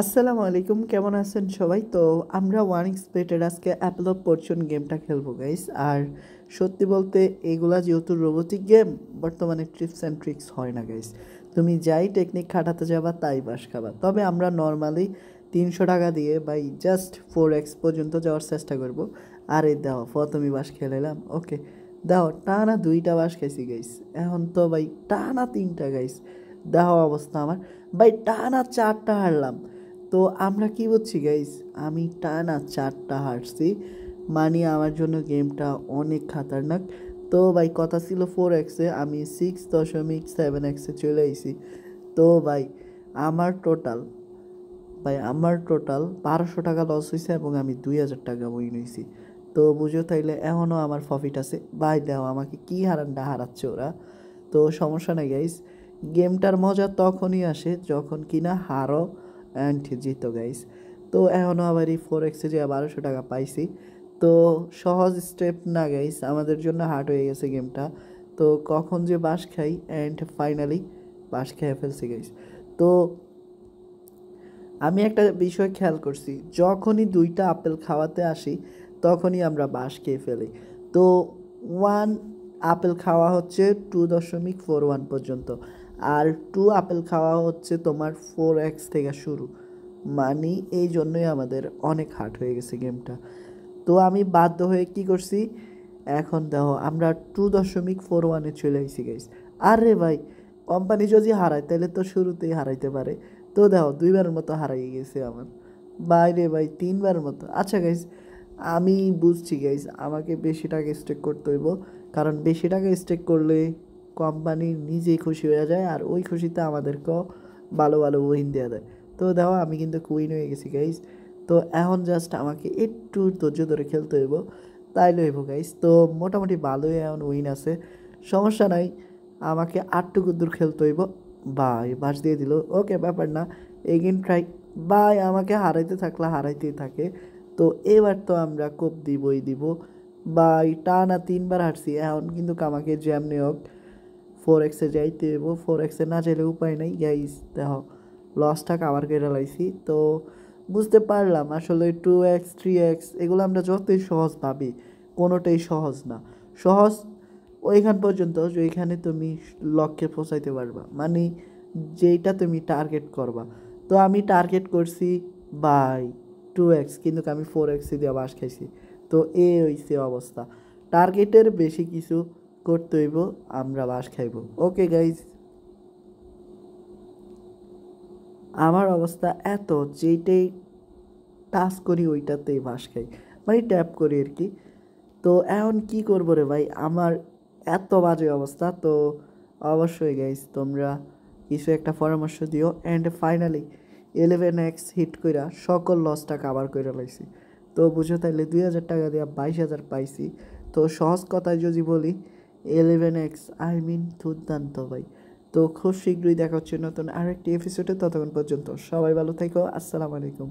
আসসালামু আলাইকুম, কেমন আছেন সবাই? তো আমরা ওয়ান এক্সপেক্টেড আজকে অ্যাপেল অফ ফরচুন গেমটা খেলবো গাইস। আর সত্যি বলতে এগুলা যেহেতু রোবোটিক গেম, বর্তমানে ট্রিপস অ্যান্ড ট্রিক্স হয় না গাইস। তুমি যাই টেকনিক খাটাতে যাবা তাই বাস খাবা। তবে আমরা নর্মালি 300 টাকা দিয়ে বাই জাস্ট 4x পর্যন্ত যাওয়ার চেষ্টা করব। আর এই দাও প্রথমে বাস খেলাম, ওকে দাও টানা 2টা বাস খাইছি গাইস। এখন তো ভাই টানা 3টা গাইস, দেখো অবস্থা আমার। ভাই টানা 4টা হারলাম। তো আমরা কি বলছি গাইস, আমি টানা 4টা হারছি, মানে আমার জন্য গেমটা অনেক খাতারনাক। তো ভাই কথা ছিল 4x-এ, আমি 6.7x-এ চলে আইছি। তো ভাই আমার টোটাল 1200 টাকা লস হয়েছে এবং আমি 2000 টাকা উইন হয়েছি। তো বুঝো তাইলে এখনও আমার প্রফিট আছে। ভাই দেখো আমাকে কি হারাচ্ছে ওরা। তো সমস্যা নেই গাইস, গেমটার মজা তখনই আসে যখন কিনা হারো অ্যান্ড জিতো গাইস। তো এখনও আবার এই 4x-এ যে 1200 টাকা পাইছি। তো সহজ স্টেপ না গাইস, আমাদের জন্য হার্ড হয়ে গেছে গেমটা। তো কখন যে বাস খাই অ্যান্ড ফাইনালি বাস খেয়ে ফেলছি গাইস। তো আমি একটা বিষয় খেয়াল করছি, যখনই 2টা আপেল খাওয়াতে আসি তখনই আমরা বাঁশ খেয়ে ফেলি। তো ওয়ান আপেল খাওয়া হচ্ছে 2.41 পর্যন্ত, আর 2 আপেল খাওয়া হচ্ছে তোমার 4x থেকে শুরু। মানে এই জন্যই আমাদের অনেক হার্ড হয়ে গেছে গেমটা। তো আমি বাধ্য হয়ে কি করছি, এখন দেখো আমরা 2.41-এ চলে আসছি গাইস। আরে ভাই, কোম্পানি যদি হারায় তাহলে তো শুরুতেই হারাইতে পারে। তো দেখো 2বারের মতো হারাই গেছে আমার। বাইরে ভাই 3বারের মতো। আচ্ছা গাইস, আমি বুঝছি গাইস, আমাকে বেশি টাকা স্টেক করতে হইব, কারণ বেশি টাকা স্টেক করলে কোম্পানি নিজেই খুশি হয়ে যায় আর ওই খুশিতে আমাদেরকেও ভালো ভালো উইন দেওয়া দেয়। তো দেখো আমি কিন্তু কুইন হয়ে গেছি গাইস। তো এখন জাস্ট আমাকে একটু ধৈর্য ধরে খেলতে হইব, তাইলে হইব গাইস। তো মোটামুটি ভালোই এখন উইন আছে, সমস্যা নাই। আমাকে আটটুকু দূর খেলতে হইব। বাই বাস দিয়ে দিল, ওকে ব্যাপার না, এগেন ট্রাই। বাই আমাকে হারাইতে থাকলে হারাইতেই থাকে। তো এবার তো আমরা কোপ দিবই দিব। বাই টানা 3বার হারছি, এখন কিন্তু আমাকে যেমনি হোক 4x-এ যাইতে হইব। 4x-এ না যাইলে উপায় নাই গাইস। দেখো লসটা কাভার করে লাইছি। তো বুঝতে পারলাম আসলে 2x 3x এগুলো আমরা যতই সহজ ভাবি, কোনোটাই সহজ না। সহজ ওইখান পর্যন্ত যেখানে তুমি লক্ষ্যে পৌঁছাইতে পারবা, মানে যেইটা তুমি টার্গেট করবা। তো আমি টার্গেট করছি বাই 2x, কিন্তু আমি 4x দিয়ে বাস খাইছি। তো এই হইছে অবস্থা, টার্গেটের বেশি কিছু করতে হইব, আমরা বাস খাইব। ওকে গাইজ, আমার অবস্থা এত যেইটাই টাচ করি ওইটাতেই বাস খাই, মানে ট্যাপ করি আর কি। তো এখন কি করবো রে ভাই, আমার এত বাজে অবস্থা। তো অবশ্যই গাইস তোমরা কিছু একটা পরামর্শ দিও। অ্যান্ড ফাইনালি 11x হিট কইরা সকল লসটা কাভার কইরা লাইছি। তো বুঝো তাইলে 2000 টাকা দিয়ে 22,000 পাইছি। তো সহজ কথায় যদি বলি, 11x আই মিন দুর্দান্ত ভাই। তো খুব শীঘ্রই দেখা হচ্ছে নতুন আরেকটি এপিসোডে, ততক্ষণ পর্যন্ত সবাই ভালো থেকো। আসসালামু আলাইকুম।